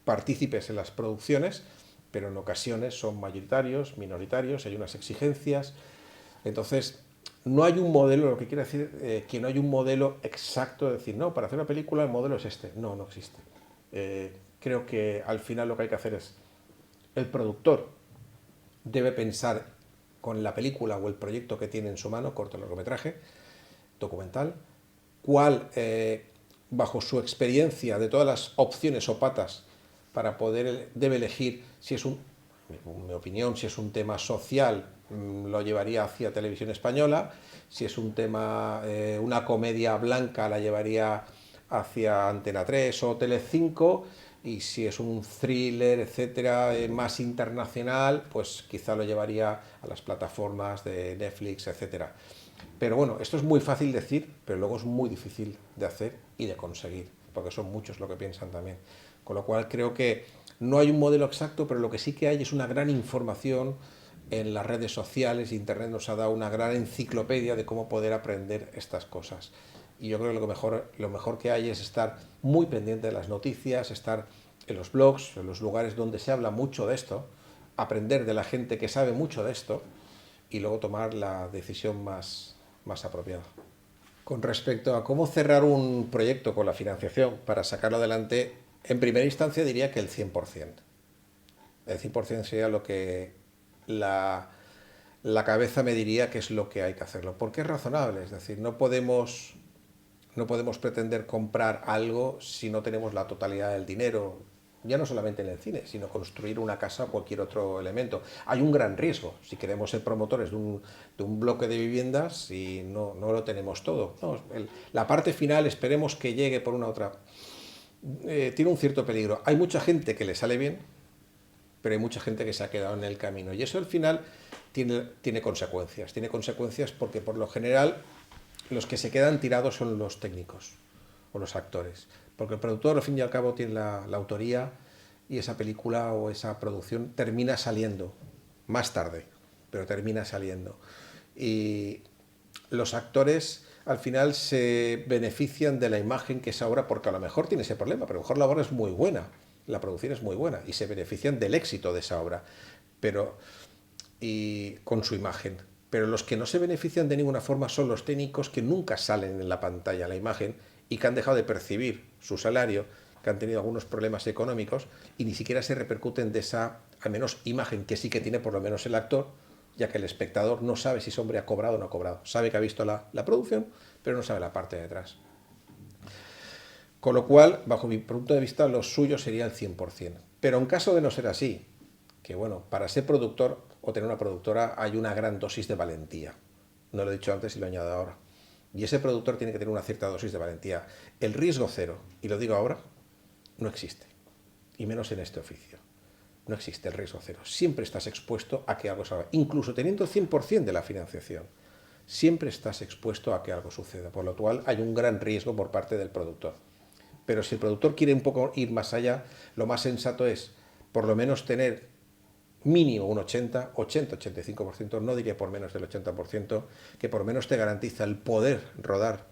partícipes en las producciones, pero en ocasiones son mayoritarios, minoritarios, hay unas exigencias. Entonces, no hay un modelo, lo que quiere decir que no hay un modelo exacto de decir, no, para hacer una película el modelo es este. No, no existe. Creo que al final lo que hay que hacer es, el productor debe pensar con la película o el proyecto que tiene en su mano, corto largometraje, documental, cuál, bajo su experiencia de todas las opciones o patas para poder, debe elegir si es mi opinión, si es un tema social, lo llevaría hacia Televisión Española, si es un tema, una comedia blanca, la llevaría hacia Antena 3 o Telecinco, y si es un thriller, etcétera, más internacional, pues quizá lo llevaría a las plataformas de Netflix, etcétera. Pero bueno, esto es muy fácil decir, pero luego es muy difícil de hacer y de conseguir, porque son muchos lo que piensan también. Con lo cual creo que No hay un modelo exacto, pero lo que sí que hay es una gran información en las redes sociales. Internet nos ha dado una gran enciclopedia de cómo poder aprender estas cosas. Y yo creo que lo mejor que hay es estar muy pendiente de las noticias, estar en los blogs, en los lugares donde se habla mucho de esto, aprender de la gente que sabe mucho de esto y luego tomar la decisión más apropiada. Con respecto a cómo cerrar un proyecto con la financiación para sacarlo adelante, en primera instancia diría que el 100%. El 100% sería lo que la cabeza me diría que es lo que hay que hacerlo. Porque es razonable, es decir, no podemos pretender comprar algo si no tenemos la totalidad del dinero, ya no solamente en el cine, sino construir una casa o cualquier otro elemento. Hay un gran riesgo si queremos ser promotores de un bloque de viviendas y no lo tenemos todo. No, la parte final esperemos que llegue por una otra. Tiene un cierto peligro. Hay mucha gente que le sale bien, pero hay mucha gente que se ha quedado en el camino. Y eso al final tiene consecuencias. Tiene consecuencias porque por lo general los que se quedan tirados son los técnicos o los actores. Porque el productor al fin y al cabo tiene la autoría y esa película o esa producción termina saliendo más tarde, pero termina saliendo. Y los actores al final se benefician de la imagen que esa obra, porque a lo mejor tiene ese problema, pero a lo mejor la obra es muy buena, la producción es muy buena y se benefician del éxito de esa obra, pero y con su imagen. Pero los que no se benefician de ninguna forma son los técnicos que nunca salen en la pantalla, la imagen, y que han dejado de percibir su salario, que han tenido algunos problemas económicos y ni siquiera se repercuten de esa, al menos, imagen que sí que tiene por lo menos el actor, ya que el espectador no sabe si ese hombre ha cobrado o no ha cobrado. Sabe que ha visto la producción, pero no sabe la parte de detrás. Con lo cual, bajo mi punto de vista, lo suyo sería el 100%. Pero en caso de no ser así, que bueno, para ser productor o tener una productora hay una gran dosis de valentía. No lo he dicho antes y lo añado ahora. Y ese productor tiene que tener una cierta dosis de valentía. El riesgo cero, y lo digo ahora, no existe. Y menos en este oficio. No existe el riesgo cero. Siempre estás expuesto a que algo salga. Incluso teniendo el 100% de la financiación, siempre estás expuesto a que algo suceda. Por lo cual hay un gran riesgo por parte del productor. Pero si el productor quiere un poco ir más allá, lo más sensato es por lo menos tener mínimo un 80-85%, no diría por menos del 80%, que por lo menos te garantiza el poder rodar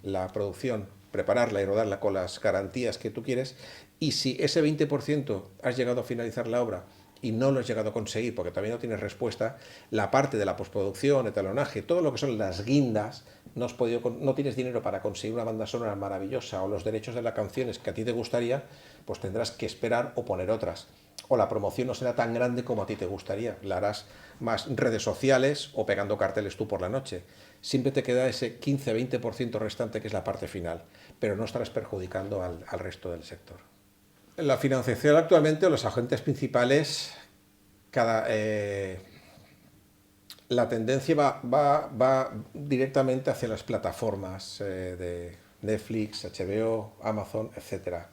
la producción, prepararla y rodarla con las garantías que tú quieres. Y si ese 20% has llegado a finalizar la obra y no lo has llegado a conseguir porque todavía no tienes respuesta, la parte de la postproducción, el talonaje, todo lo que son las guindas, no tienes dinero para conseguir una banda sonora maravillosa o los derechos de las canciones que a ti te gustaría, pues tendrás que esperar o poner otras. O la promoción no será tan grande como a ti te gustaría. La harás más redes sociales o pegando carteles tú por la noche. Siempre te queda ese 15-20% restante que es la parte final, pero no estarás perjudicando al resto del sector. La financiación actualmente, los agentes principales, la tendencia va directamente hacia las plataformas de Netflix, HBO, Amazon, etcétera.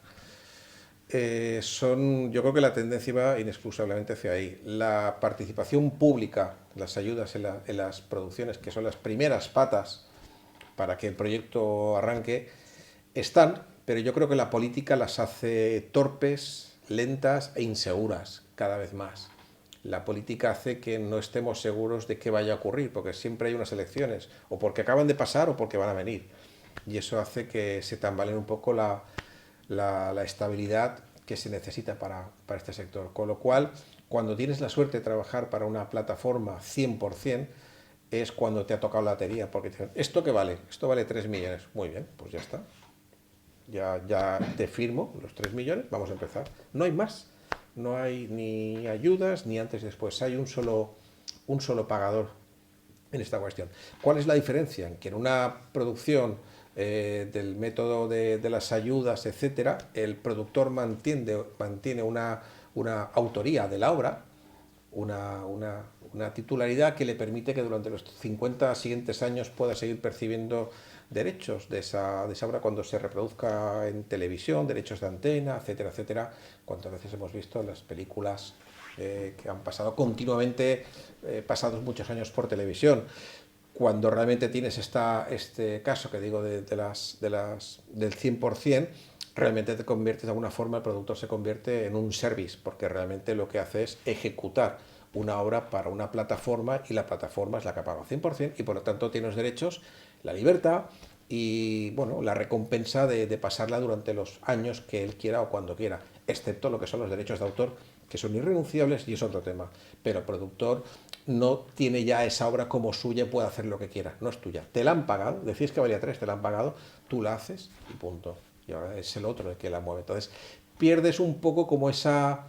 Yo creo que la tendencia va inexcusablemente hacia ahí. La participación pública, las ayudas en las producciones, que son las primeras patas para que el proyecto arranque, están, pero yo creo que la política las hace torpes, lentas e inseguras cada vez más. La política hace que no estemos seguros de qué vaya a ocurrir, porque siempre hay unas elecciones, o porque acaban de pasar o porque van a venir. Y eso hace que se tambaleen un poco la estabilidad que se necesita para este sector. Con lo cual, cuando tienes la suerte de trabajar para una plataforma 100%, es cuando te ha tocado la lotería, porque te dicen, ¿esto qué vale? Esto vale 3 millones. Muy bien, pues ya está. Ya te firmo los 3 millones, vamos a empezar. No hay más. No hay ni ayudas ni antes ni después. Hay un solo pagador en esta cuestión. ¿Cuál es la diferencia? En que en una producción del método de las ayudas, etcétera, el productor mantiene una autoría de la obra, una titularidad que le permite que durante los 50 siguientes años pueda seguir percibiendo derechos de esa obra cuando se reproduzca en televisión, derechos de antena, etcétera, etcétera. Cuántas veces hemos visto las películas que han pasado continuamente, pasados muchos años por televisión. Cuando realmente tienes este caso que digo del 100%, realmente te conviertes de alguna forma, el productor se convierte en un service, porque realmente lo que hace es ejecutar una obra para una plataforma y la plataforma es la que paga 100% y por lo tanto tiene los derechos, la libertad y bueno, la recompensa de pasarla durante los años que él quiera o cuando quiera, excepto lo que son los derechos de autor, que son irrenunciables y es otro tema. Pero el productor no tiene ya esa obra como suya y puede hacer lo que quiera, no es tuya. Te la han pagado, decís que valía 3, te la han pagado, tú la haces y punto. Y ahora es el otro el que la mueve. Entonces pierdes un poco como esa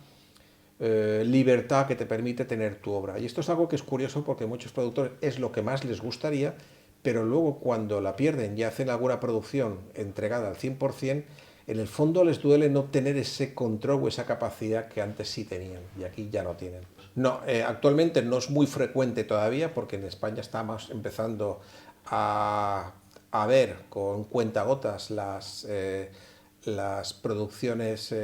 libertad que te permite tener tu obra. Y esto es algo que es curioso porque muchos productores es lo que más les gustaría, pero luego cuando la pierden y hacen alguna producción entregada al 100%, en el fondo les duele no tener ese control o esa capacidad que antes sí tenían y aquí ya no tienen. No, actualmente no es muy frecuente todavía porque en España estamos empezando a ver con cuentagotas las producciones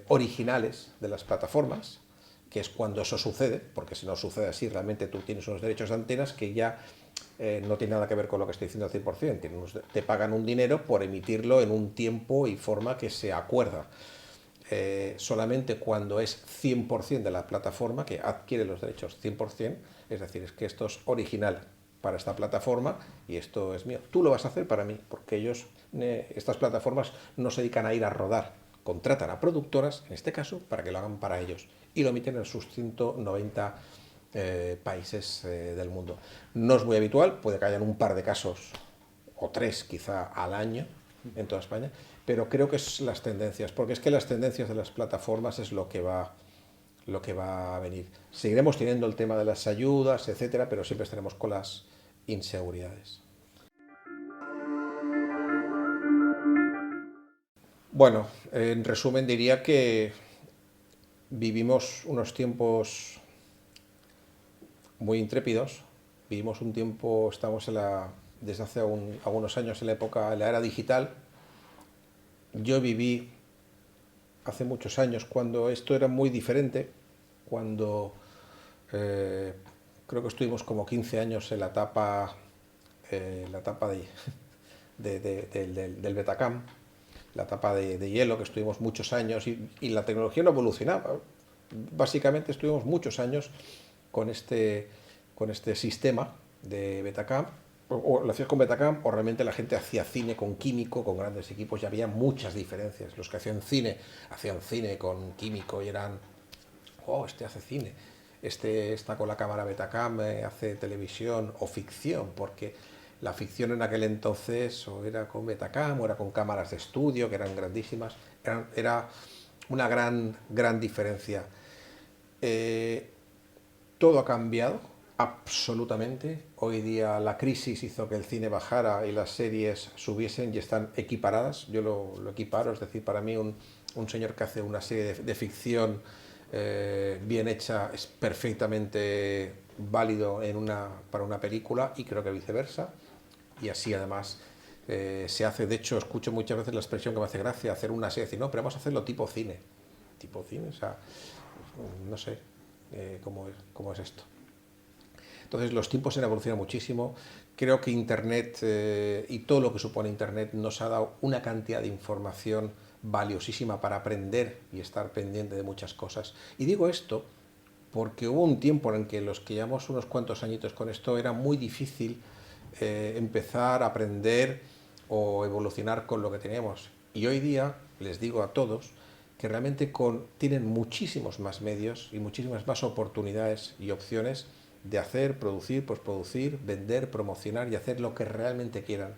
originales de las plataformas, que es cuando eso sucede, porque si no sucede así, realmente tú tienes unos derechos de antenas que ya no tiene nada que ver con lo que estoy diciendo al 100%. Te pagan un dinero por emitirlo en un tiempo y forma que se acuerda. Solamente cuando es 100% de la plataforma que adquiere los derechos 100%, es decir, es que esto es original para esta plataforma y esto es mío. Tú lo vas a hacer para mí, porque ellos, estas plataformas no se dedican a ir a rodar, contratan a productoras, en este caso, para que lo hagan para ellos y lo emiten en sus 190 países del mundo. No es muy habitual, puede que hayan un par de casos o 3 quizá al año en toda España, pero creo que es las tendencias, porque es que las tendencias de las plataformas es lo que va a venir. Seguiremos teniendo el tema de las ayudas, etcétera, pero siempre estaremos con las inseguridades. Bueno, en resumen diría que vivimos unos tiempos muy intrépidos, vivimos un tiempo, estamos desde hace algunos años en la época, en la era digital. Yo viví hace muchos años cuando esto era muy diferente, cuando eh, creo que estuvimos como 15 años en la etapa del Betacam, la etapa de hielo, que estuvimos muchos años y la tecnología no evolucionaba. Básicamente estuvimos muchos años con este sistema de Betacam, o lo hacías con Betacam o realmente la gente hacía cine con químico, con grandes equipos y había muchas diferencias. Los que hacían cine con químico y eran, oh, este hace cine, este está con la cámara Betacam, hace televisión o ficción, porque la ficción en aquel entonces o era con Betacam o era con cámaras de estudio que eran grandísimas, era una gran diferencia. Eh, Todo ha cambiado, absolutamente. Hoy día la crisis hizo que el cine bajara y las series subiesen y están equiparadas. Yo lo equiparo, es decir, para mí un señor que hace una serie de ficción bien hecha es perfectamente válido para una película y creo que viceversa. Y así además se hace, de hecho escucho muchas veces la expresión que me hace gracia, hacer una serie, decir, no, pero vamos a hacerlo tipo cine. Tipo cine, o sea, no sé cómo es esto. Entonces los tiempos han evolucionado muchísimo. Creo que Internet y todo lo que supone Internet nos ha dado una cantidad de información valiosísima para aprender y estar pendiente de muchas cosas. Y digo esto porque hubo un tiempo en que los que llevamos unos cuantos añitos con esto era muy difícil empezar a aprender o evolucionar con lo que teníamos. Y hoy día les digo a todos que realmente tienen muchísimos más medios y muchísimas más oportunidades y opciones de hacer, producir, postproducir, vender, promocionar y hacer lo que realmente quieran.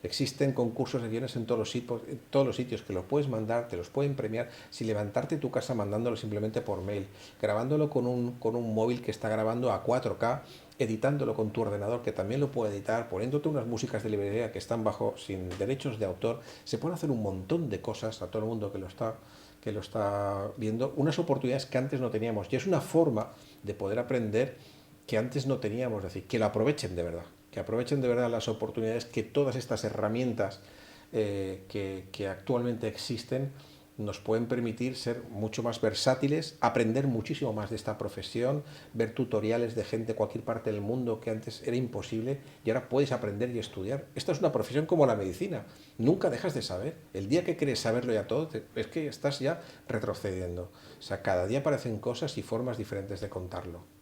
Existen concursos de guiones en todos los sitios que los puedes mandar, te los pueden premiar sin levantarte tu casa mandándolo simplemente por mail, grabándolo con un móvil que está grabando a 4K, editándolo con tu ordenador que también lo puede editar, poniéndote unas músicas de librería que están sin derechos de autor. Se puede hacer un montón de cosas a todo el mundo que lo está viendo, unas oportunidades que antes no teníamos. Y es una forma de poder aprender que antes no teníamos, es decir, que lo aprovechen de verdad, que aprovechen de verdad las oportunidades que todas estas herramientas que actualmente existen nos pueden permitir ser mucho más versátiles, aprender muchísimo más de esta profesión, ver tutoriales de gente de cualquier parte del mundo que antes era imposible y ahora puedes aprender y estudiar. Esta es una profesión como la medicina, nunca dejas de saber. El día que quieres saberlo ya todo, es que estás ya retrocediendo. O sea, cada día aparecen cosas y formas diferentes de contarlo.